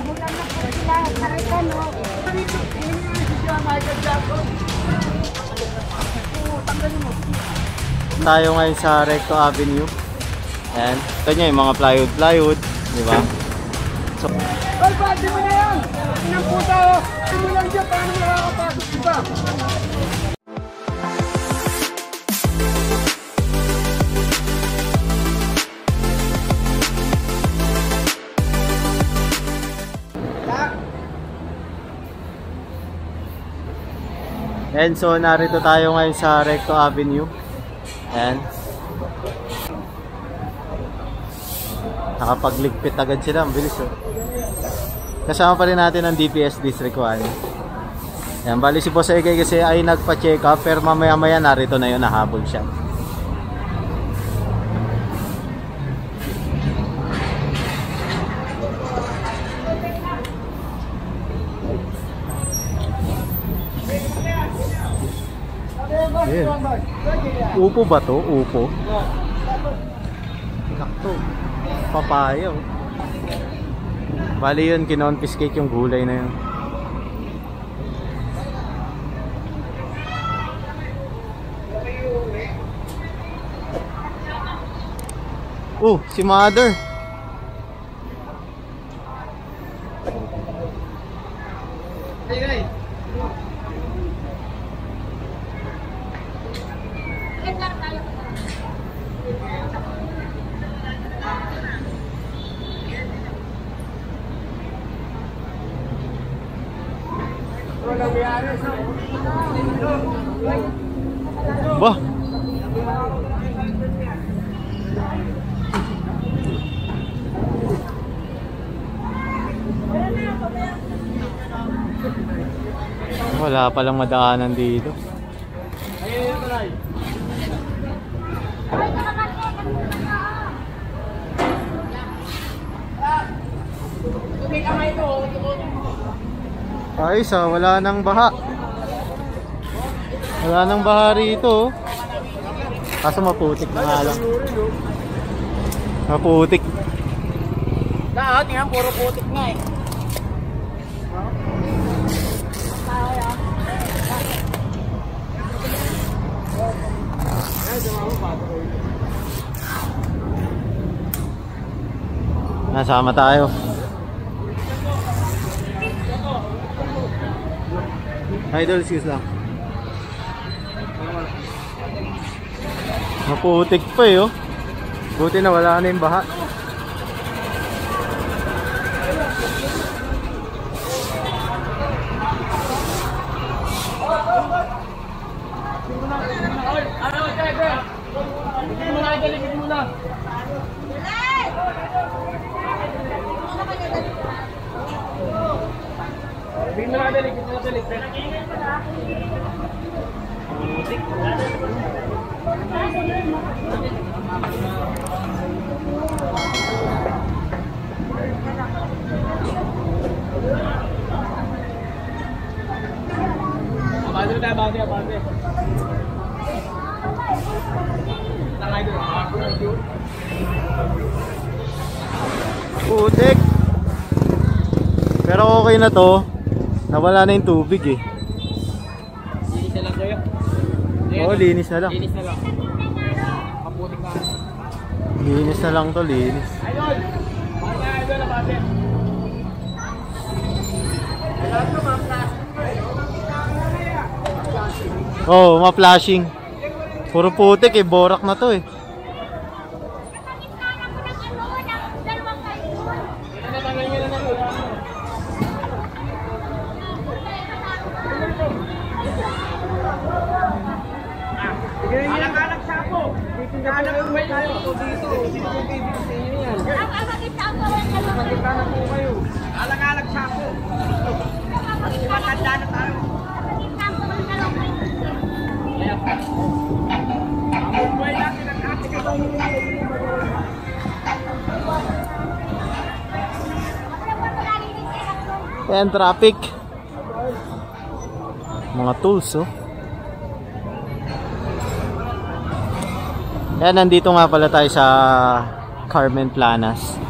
Bulan na po sila, karita no. Tayo ngayon sa Recto Avenue. Ayan, kanya yung mga plywood, di ba? So, Ay, di mo na yan! Inang puta o! Di mo lang dyan, paano makakapasok, di ba? and so narito tayo ngayon sa Recto Avenue. Ayan. Nakapagligpit agad sila, ang bilis oh. Kasama pa rin natin ang DPS District 1. Ayan, bali si Boss Egay kasi ay nagpa-check up, pero mamaya maya narito na yun, nahabol siya. Ayan. Upo ba to? Upo? Nakto. Papaya oh. Bali yun, kinonfiscate yung gulay na yun. Oh, si Mother. Bah. Wala palang madaanan dito. Ayos ah, wala nang baha. Wala nang baha rito. Kaso maputik na nga lang. Maputik. Lahat yan, puro putik nga eh. Nasama tayo. Idol, excuse lang. Maputik pa eh oh. Buti na wala na yung baha. Putik. Pero okay na to. Nawala na yung tubig eh. Linis na lang kayo. Oo, linis na lang. Linis na lang. Kaputik na. Linis na lang to, linis. Ayun! Mga idol na bakit? Kailangan ito mga plastic. Oo, ma-flashing. Puro putik eh, borak na to eh. Anak-anak siya po. Anak po tayo. Dito. Dito po bibigyan sa inyo yan. Magkita na po kayo. Anak-anak siya po. Matanda na tayo. Ang buhay natin ang ating katawan. Ayan, traffic. Mga tools oh. Kaya nandito nga pala tayo sa Carmen Planas.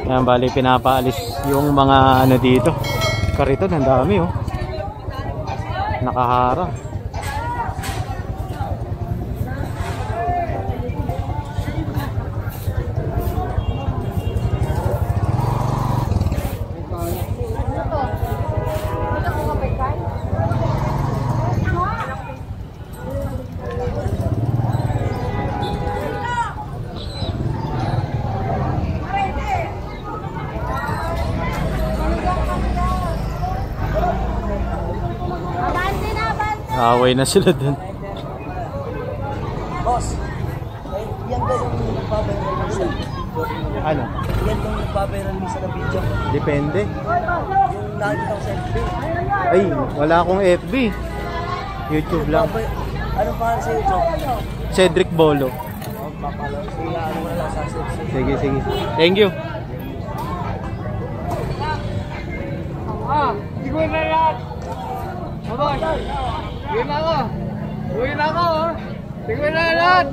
Yan, bali pinapaalis yung mga ano dito. Kariton, ang dami oh. Nakaharang. Away na sila dun. Boss, yan daw yung nagpapayaran sa Ano? yan daw yung nagpapayaran sa video. Depende. Yung nakikita ko sa FB. Ay, wala akong FB. YouTube lang. Anong pangalan sa YouTube? Cedric Bolo. Papalo. Sige, ano mo na lang sa subscribe. Sige, sige. Thank you. Siguro na lahat. Abang. Uwi na ako. Uwi na ako. Siguro na lahat.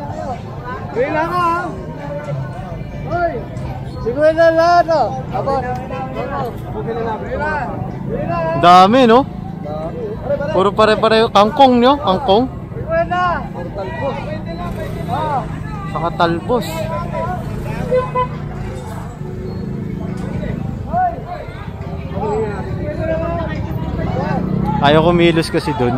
Uwi na ako. Hoy. Siguro na lahat. Abang. Uwi na. Dami, no? Puro pare-pareho. Kangkong, nyo? Kangkong? Siguro na. Talbos. Saka talbos. Ayaw kumilos kasi dun.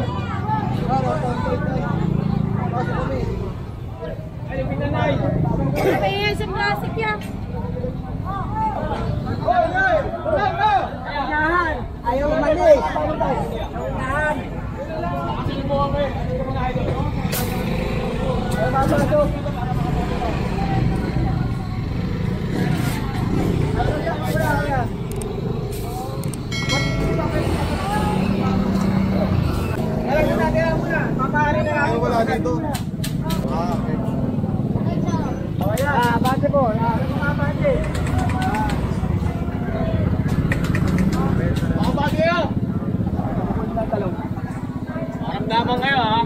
Kaya sa plastic yan. Ayaw mali. Wala dito. Bate po. Bate. Ako ba kayo? Ramdaman kayo ha?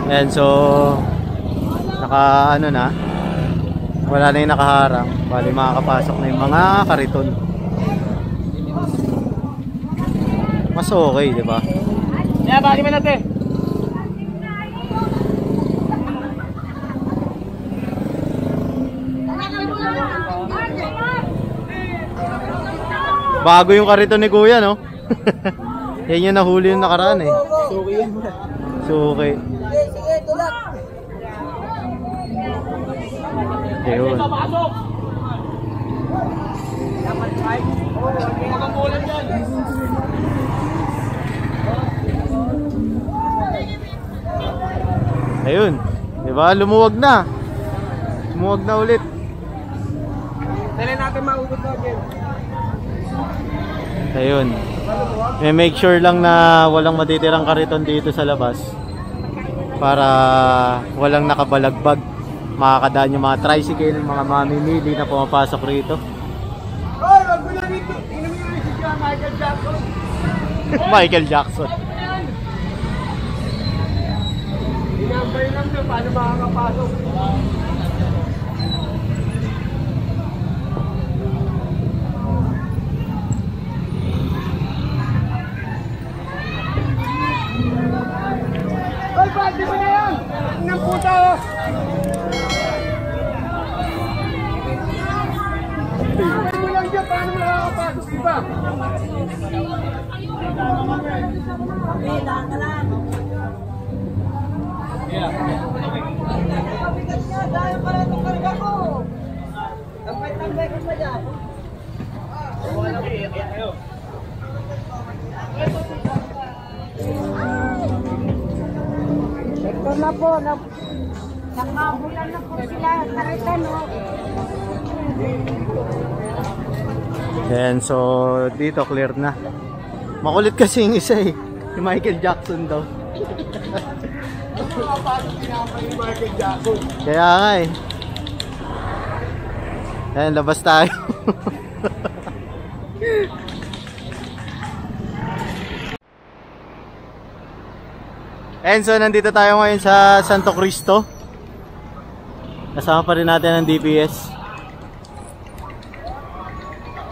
Ayan, so naka ano na, wala na yung nakaharang. Bali makakapasok na yung mga kariton. Mas okay, di ba? Yeah, bali mo natin. Bago yung kariton ni Kuya, no? Yan yung nahuli yung nakaraan eh. Suki yan. Suki. Sige, tulak. Ayun. Pasok! Dapat right? Oo, magkakulan dyan. Ayun. Diba? Lumuwag na. Lumuwag na ulit. Dali natin maubod na dyan. Ayun. Make sure lang na walang matitirang kariton dito sa labas. Para walang nakabalagbag. Makakadaan yung mga tricycle, mga mamimili na pumapasok rito. Hoy, wag mo na dito. Tingnan mo yung si Michael Jackson. Michael Jackson. Inambay lang doon, paano makakapasok? Hoy, pati mo na yan! Ng puta oh! Pati mo lang dyan, paano makakapasok? Diba? Tambay ka pa dyan. Ito na po, nakabulan na po sila. Karita, no? Ayan, so dito clear na. Makulit kasi yung isa eh. Si Michael Jackson daw. Kaya nga eh. Ayan, labas tayo. Ayan, so nandito tayo ngayon sa Santo Cristo. Kasama pa rin natin ang DPS.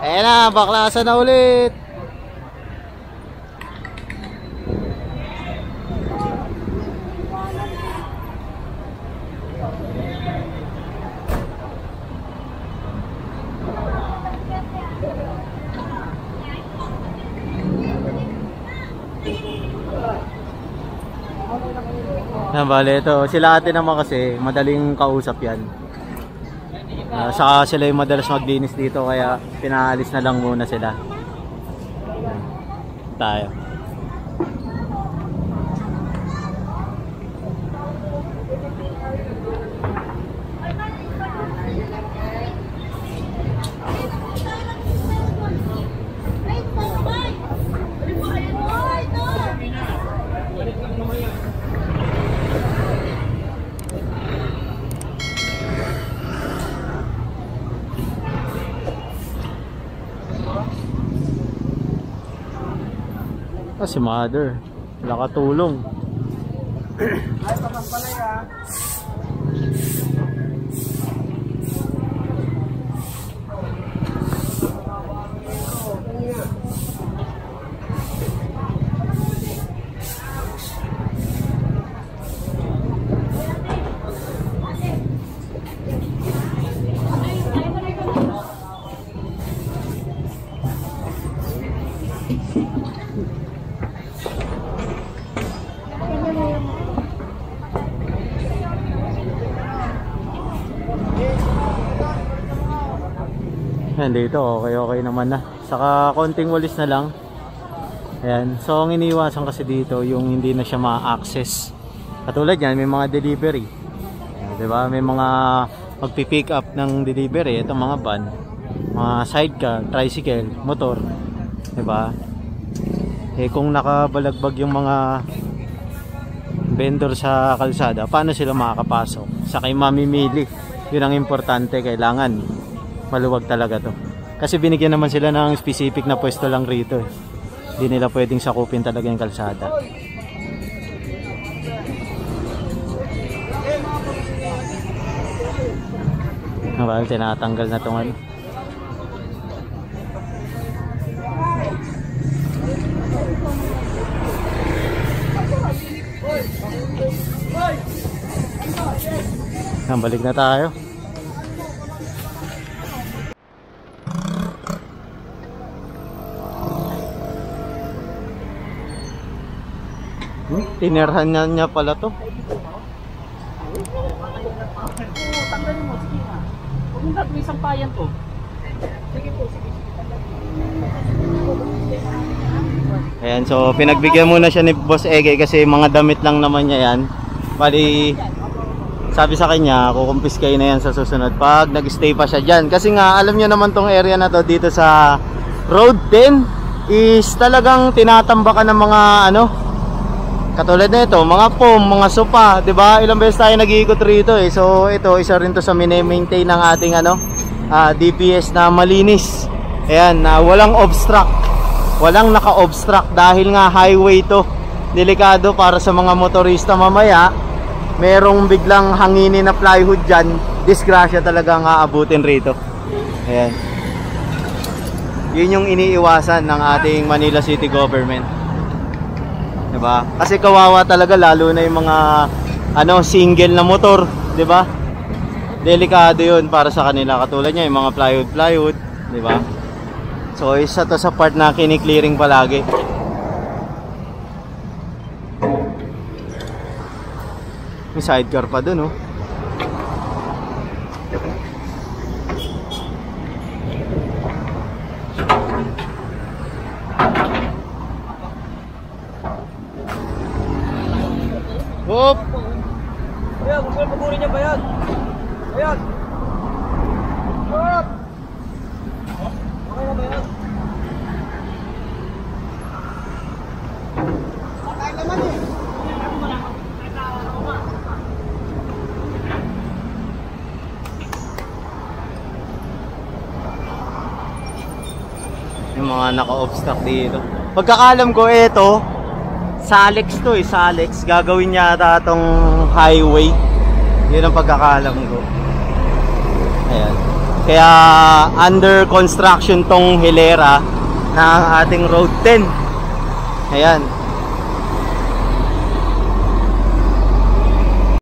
Ayan na, baklasan na ulit. Bale, ito, sila ate naman kasi madaling kausap yan. Saka sila yung madalas maglinis dito kaya pinaalis na lang muna sila. Tayo. Si mother, wala katulong. Ay, pakampalay ah. Ayan, dito okay naman na. Saka konting walis na lang. Ayan, so ang iniiwasan kasi dito yung hindi na siya ma-access. Katulad yan, may mga delivery. Ayan, diba? May mga magpipick up ng delivery. Itong mga van, mga sidecar, tricycle, motor, diba? Eh kung nakabalagbag yung mga vendor sa kalsada, paano sila makakapasok? Sa kay mamimili, yun ang importante. Kailangan maluwag talaga to. Kasi binigyan naman sila ng specific na pwesto lang rito. Hindi nila pwedeng sakupin talaga yung kalsada. Well, tinatanggal na itong ano. Balik na tayo. Tinerhan niya pala to. Tanggalin mo, sige na. Huwag mong gagawin isang payan to. Sige po, sige. Ayan, so pinagbigyan muna siya ni Boss Ege kasi mga damit lang naman niya yan. Bali, sabi sa kanya, kukumpiskay na yan sa susunod pag nag-stay pa siya dyan. Kasi nga, alam niyo naman tong area na to dito sa Road 10 is talagang tinatambakan ng mga ano, katulad na ito, mga foam, mga sopa, 'di ba? Ilang beses tayo nag-iikot rito eh. So ito, isa rin to sa mini-maintain ng ating ano, DPS na malinis. Ayan, na walang obstruct. Walang naka-obstruct dahil nga highway to. Delikado para sa mga motorista mamaya. Merong biglang hanginin na plywood diyan, disgrasya talaga nga aabutin rito. Ayan. Yun yung iniiwasan ng ating Manila City Government. Diba? Kasi kawawa talaga lalo na yung mga ano, single na motor, 'di ba? Delikado 'yun para sa kanila. Katulad niya yung mga plywood, 'di ba? So isa to sa part na kini-clearing palagi. May sidecar pa dun, oh. Hop! Ayan, kung saan pagurin niya ba yan? Ayan. Stop! Okay na ba yan? Patay naman eh. Yung mga naka-obstacle dito. Pagkakalam ko ito, Salex to eh, Salex. Gagawin niya ata itong highway. Yun ang pagkakalam ko. Ayan. Kaya under construction tong hilera ng ating Road 10. Ayan.